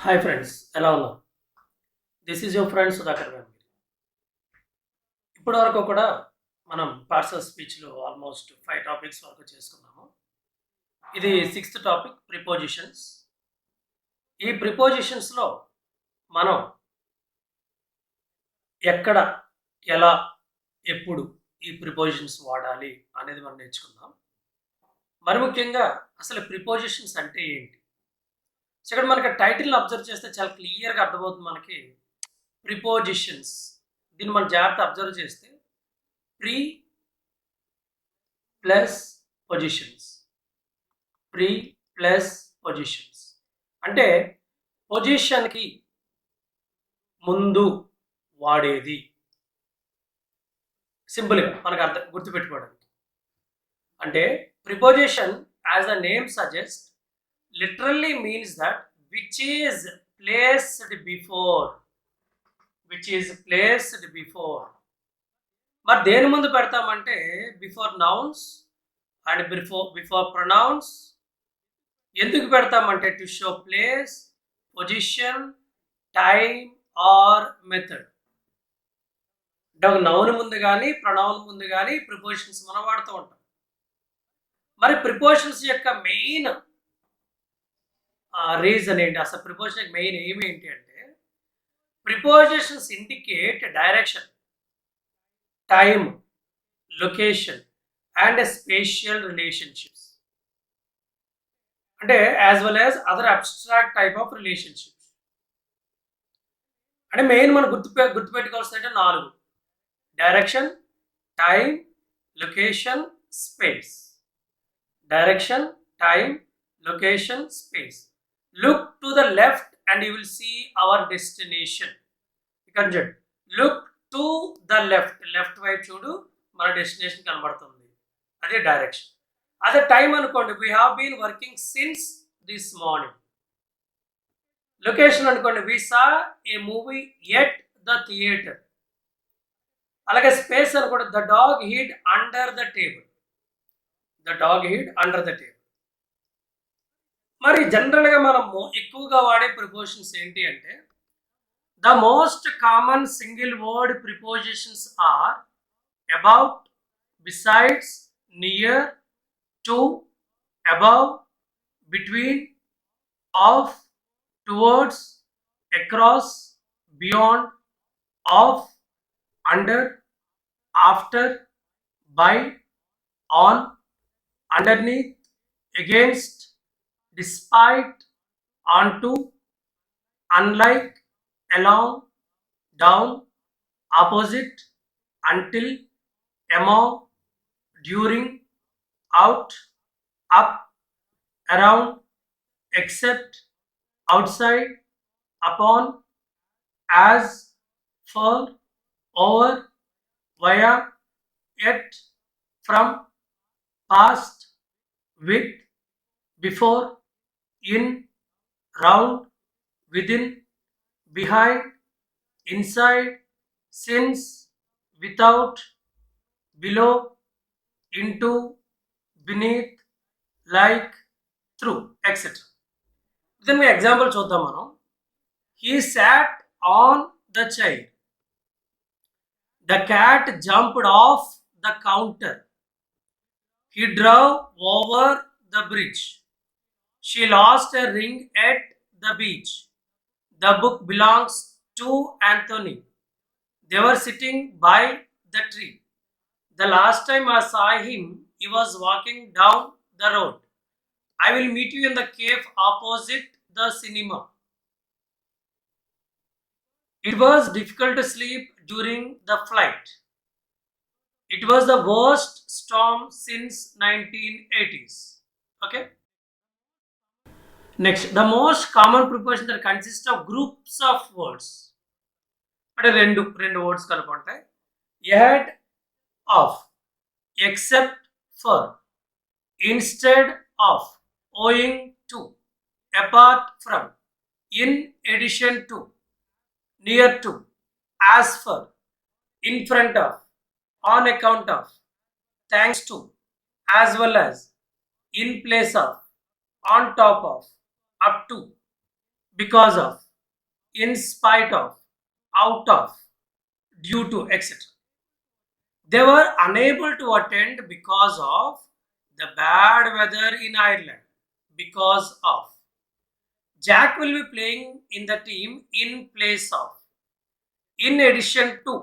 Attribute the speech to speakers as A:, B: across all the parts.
A: Hi friends, ఎలా ఉన్నారు? This is your friend Sudhakar గారు. ఇప్పటి వరకు కూడా మనం పార్ట్స్ ఆఫ్ స్పీచ్లో ఆల్మోస్ట్ 5 టాపిక్స్ వరకు చేసుకున్నాము. ఇది 6th టాపిక్, ప్రిపోజిషన్స్. ఈ ప్రిపోజిషన్స్లో మనం ఎక్కడ, ఎలా, ఎప్పుడు ఈ ప్రిపోజిషన్స్ వాడాలి అనేది మనం నేర్చుకుందాం. మరి ముఖ్యంగా అసలు ప్రిపోజిషన్స్ అంటే ఏంటి? సో ఇక్కడ మనకి టైటిల్ అబ్జర్వ్ చేస్తే చాలా క్లియర్గా అర్థమవుతుంది మనకి. ప్రిపోజిషన్స్, దీన్ని మనం జాగ్రత్త అబ్జర్వ్ చేస్తే pre plus positions, pre plus positions అంటే పొజిషన్కి ముందు వాడేది. సింపుల్గా మనకు అర్థం గుర్తుపెట్టుకోవడానికి అంటే preposition as the name suggest literally means that which is placed before, which is placed before. మరి దేని ముందు పెడతామంటే before nouns and before pronouns. ఎందుకు పెడతామంటే to show place, position, time or method. అంటే ఒక నౌన్ ముందు కానీ ప్రొనౌన్ ముందు కానీ ప్రిపోజిషన్స్ మనం వాడుతూ ఉంటాం. మరి ప్రిపోజిషన్స్ యొక్క మెయిన్ రీజన్ ఏంటి, అసలు ప్రిపోజిషన్ మెయిన్ ఎయిమ్ ఏంటి అంటే prepositions indicate direction, time, location and spatial relationships, అంటే as well as other abstract type of relationships. అంటే మెయిన్ మనం గుర్తుపెట్టుకోవాల్సిన 4: direction, time, location, space. Direction, time, location, space. Look to the left and you will see our destination. ఇక్కడ చూడండి, look to the left, left వైపు చూడు, మన destination కనబడుతుంది, అదే డైరెక్షన్. అదే టైం అనుకోండి, we have been working since this morning. Location అనుకోండి, we saw a movie at the theatre. అలాగే స్పేస్ అనుకోండి, the dog hid under the table, the dog hid under the table. మరి జనరల్గా మనం ఎక్కువగా వాడే ప్రిపోజిషన్స్ ఏంటి అంటే the most common single word prepositions are about, besides, near, to, above, between, of, towards, across, beyond, of, under, after, by, on, underneath, against, despite, onto, unlike, along, down, opposite, until, among, during, out, up, around, except, outside, upon, as, for, over, via, yet, from, past, with, before, in, round, within, behind, inside, since, without, below, into, beneath, like, through, etc. Then we example చూద్దాం మనం. He sat on the chair. The cat jumped off the counter. He drove over the bridge. She lost a ring at the beach. The book belongs to Anthony. They were sitting by the tree. The last time I saw him, he was walking down the road. I will meet you in the cave opposite the cinema. It was difficult to sleep during the flight. It was the worst storm since 1980s. Okay? Next, the most common preposition that consists of groups of words. అంటే రెండు words కలిపి ఉంటాయి. ahead of, except for, instead of, owing to, apart from, in addition to, near to, as for, in front of, on account of, thanks to, as well as, in place of, on top of, up to, because of, in spite of, out of, due to, etc. They were unable to attend because of the bad weather in Ireland. Because of. Jack will be playing in the team in place of. In addition to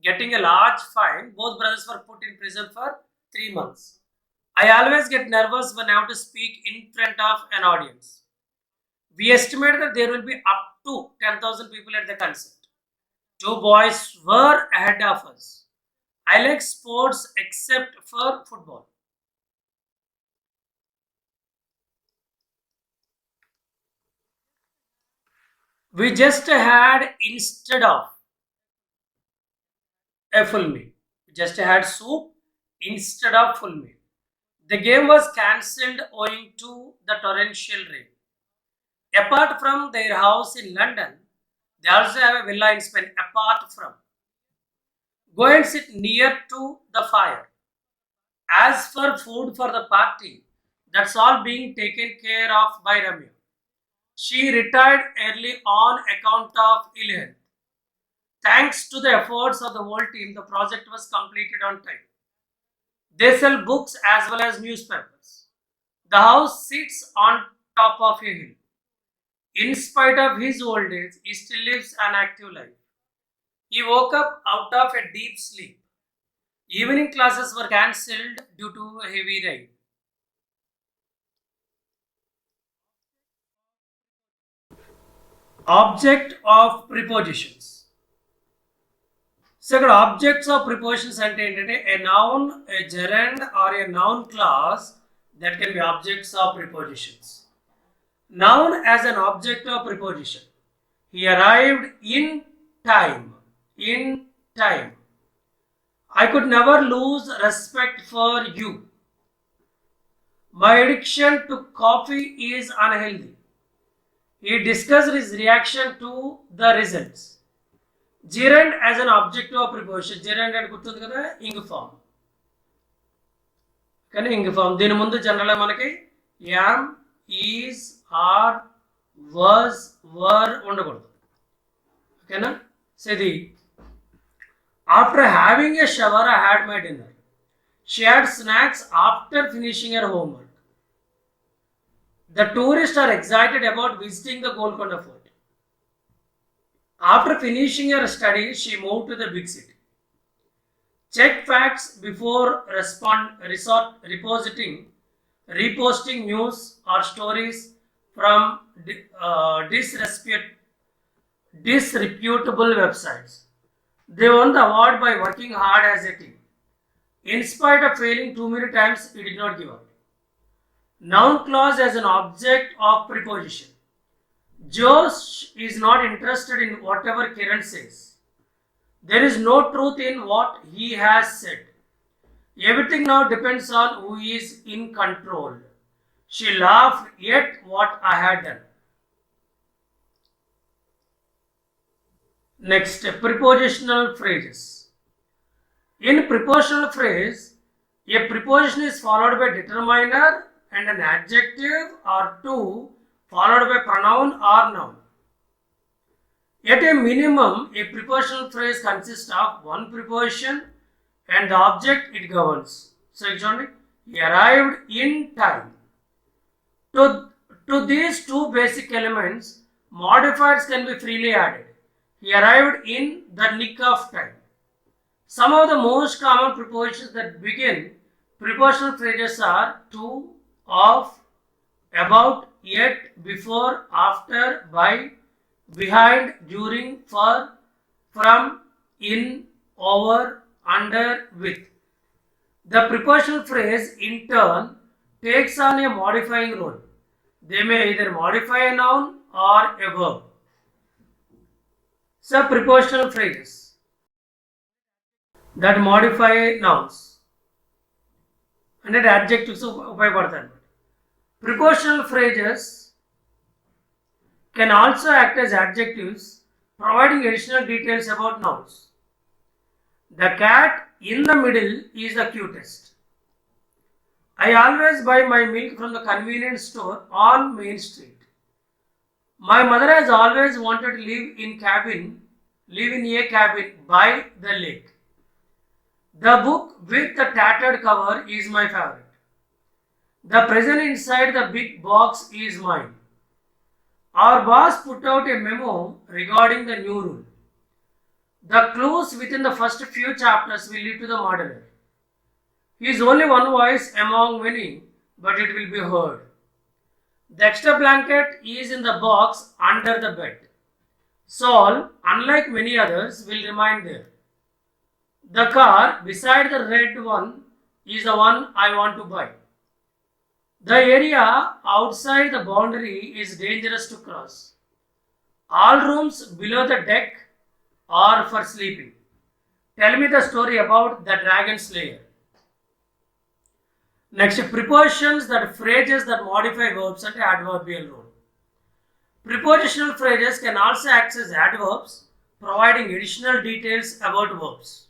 A: getting a large fine, both brothers were put in prison for 3 months. I always get nervous when I have to speak in front of an audience. We estimate that there will be up to 10,000 people at the concert. 2 boys were ahead of us. I like sports except for football. We just had instead of a full meal. We just had soup instead of full meal. The game was cancelled owing to the torrential rain. Apart from their house in London, they also have a villa in Spain. Apart from. Go and sit near to the fire. As for food for the party, that's all being taken care of by Ramya. She retired early on account of ill health. Thanks to the efforts of the whole team, the project was completed on time. They sell books as well as newspapers. The house sits on top of a hill. In spite of his old age, he still lives an active life. He woke up out of a deep sleep. Evening classes were cancelled due to heavy rain. Object of prepositions. So, ఇక్కడ objects of prepositions అంటే ఏంటంటే a noun, a gerund or a noun clause that can be objects of prepositions. Noun as an object of preposition. He arrived in time. In time. I could never lose respect for you. My addiction to coffee is unhealthy. He discussed his reaction to the results. Gerund as an object of preposition. Gerund అంటే గుర్తుంది కదా, ing form. కానీ ing form దీని ముందు జనరల్గా మనకి yam, is, are, was, వర్ ఉండకూడదు. ఓకేనా? సో ఇది after having a shower, I had my dinner. She had snacks after finishing her homework. The tourists are excited about visiting the Golconda Fort. After finishing her studies, she moved to the big city. Check facts before reposting news or stories from disreputable websites. They won the award by working hard as a team. In spite of failing too many times, he did not give up. Noun clause as an object of preposition. Josh is not interested in whatever Kiran says. There is no truth in what he has said. Everything now depends on who is in control. She laughed at what I had done. Next, prepositional phrases. In prepositional phrase, a preposition is followed by determiner and an adjective or two followed by pronoun or noun. At a minimum, a prepositional phrase consists of one preposition and the object it governs. So, he arrived in time. To these two basic elements, modifiers can be freely added. He arrived in the nick of time. Some of the most common prepositions that begin prepositional phrases are to, of, about, yet, before, after, by, behind, during, for, from, in, over, under, with. The prepositional phrase in turn takes on a modifying role. They may either modify a noun or a verb. So, prepositional phrases that modify nouns and adjectives ఉపయోగపడతాయి. Prepositional phrases can also act as adjectives, providing additional details about nouns. The cat in the middle is the cutest. I always buy my milk from the convenience store on Main Street. My mother has always wanted to live in a cabin by the lake. The book with the tattered cover is my favorite. The present inside the big box is mine. Our boss put out a memo regarding the new rule. The clues within the first few chapters will lead to the modeler. He is only one voice among many, but it will be heard. The extra blanket is in the box under the bed. Saul, unlike many others, will remain there. The car beside the red one is the one I want to buy. The area outside the boundary is dangerous to cross. All rooms below the deck are for sleeping. Tell me the story about the dragon slayer. Next, prepositions, that phrases that modify verbs and adverbial role. Prepositional phrases can also act as adverbs, providing additional details about verbs.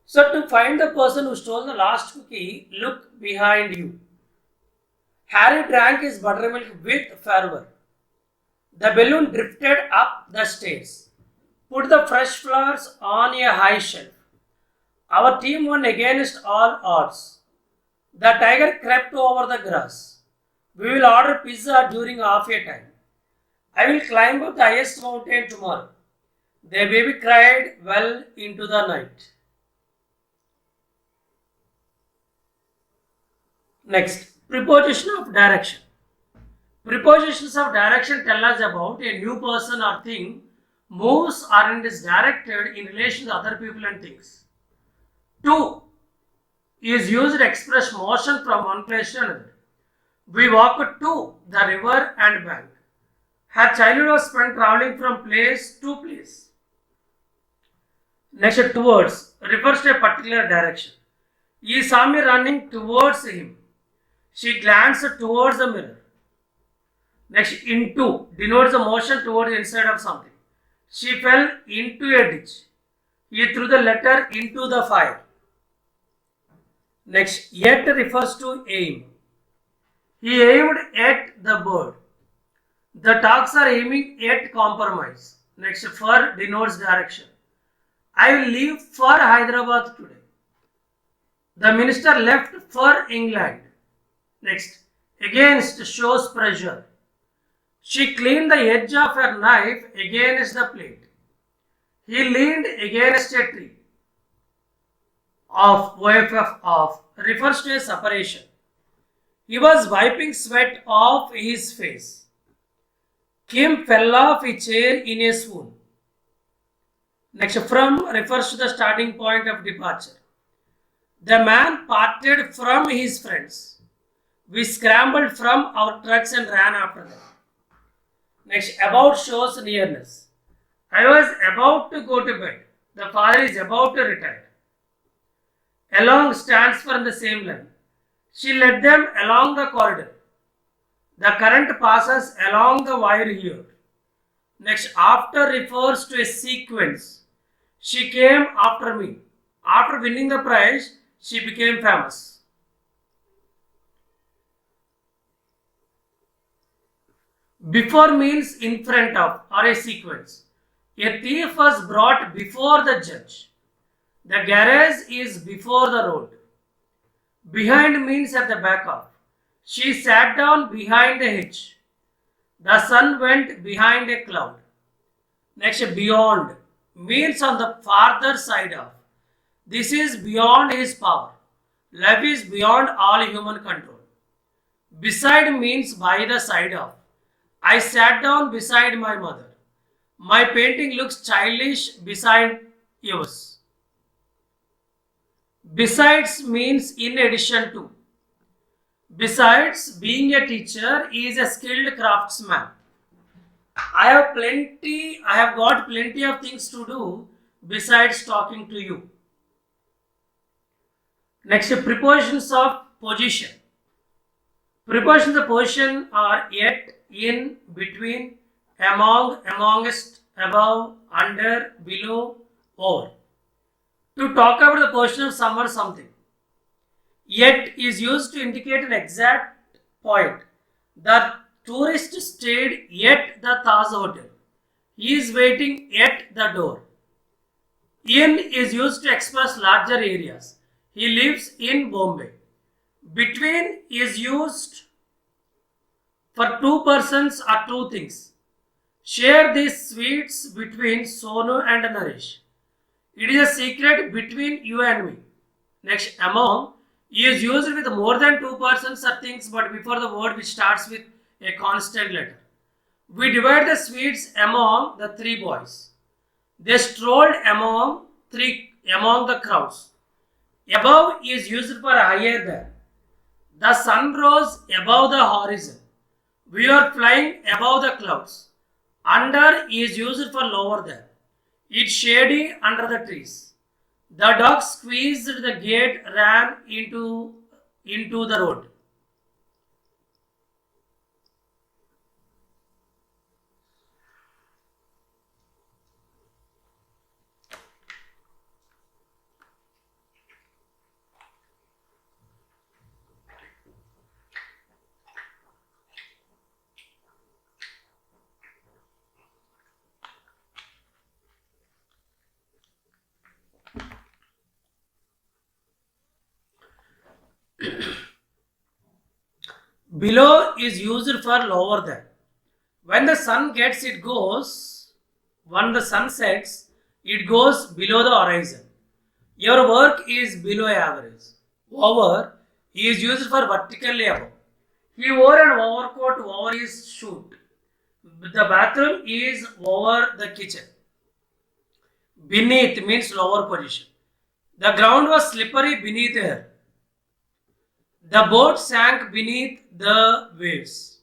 A: So, to find the person who stole the last cookie, look behind you. Harry drank his buttermilk with fervor. The balloon drifted up the stairs. Put the fresh flowers on a high shelf. Our team won against all odds. The tiger crept over the grass. We will order pizza during half a time. I will climb up the highest mountain tomorrow. The baby cried well into the night. Next, preposition of direction. Prepositions of direction tell us about a new person or thing moves or is directed in relation to other people and things. To is used to express motion from one place to another. We walked to the river and bank. Her childhood was spent traveling from place to place. Next, towards refers to a particular direction. He saw me running towards him. She glanced towards the mirror. Next, into denotes the motion towards the inside of something. She fell into a ditch. He threw the letter into the fire. Next, yet refers to aim. He aimed at the bird. The talks are aiming at compromise. Next, for denotes direction. I will leave for Hyderabad today. The minister left for England. Next, against shows pressure. She cleaned the edge of her knife against the plate. He leaned against a tree. Off, OFF off, refers to a separation. He was wiping sweat off his face. Kim fell off a chair in a swoon. Next, from refers to the starting point of departure. The man parted from his friends. We scrambled from our trucks and ran after them. Next, about shows nearness. I was about to go to bed. The father is about to retire. Along stands for in the same line. She led them along the corridor. The current passes along the wire here. Next, after refers to a sequence. She came after me. After winning the prize, she became famous. Before means in front of or a sequence. A thief was brought before the judge. The garage is before the road. Behind means at the back of. She sat down behind the hedge. The sun went behind a cloud. Next, beyond means on the farther side of. This is beyond his power. Love is beyond all human control. Beside means by the side of. I sat down beside my mother. My painting looks childish beside yours. Besides means in addition to. Besides, being a teacher is a skilled craftsman. I have got plenty of things to do besides talking to you. Next, prepositions of position. Prepositions of position are yet, in, between, among, amongst, above, under, below, over. To talk about the position of some or something. Yet is used to indicate an exact point. The Tourist stayed at the Taj Hotel. He is waiting at the door. In is used to express larger areas. He lives in Bombay. Between is used for two persons or two things. Share these sweets between Sonu and Naresh. It is a secret between you and me. Next, among is used with more than two persons or things, but before the word which starts with a constant letter. We divide the sweets among the three boys. They strolled among the crowds. Above is used for higher than. The sun rose above the horizon. We are flying above the clouds. Under is used for lower than. It's shady under the trees. The dog squeezed the gate, ran into the road. Below is used for lower than. When the sun gets, it goes. When the sun sets, it goes below the horizon. Your work is below average. Over is used for vertically above. He wore an overcoat over his shoe. The bathroom is over the kitchen. Beneath means lower position. The ground was slippery beneath her. The boat sank beneath the waves.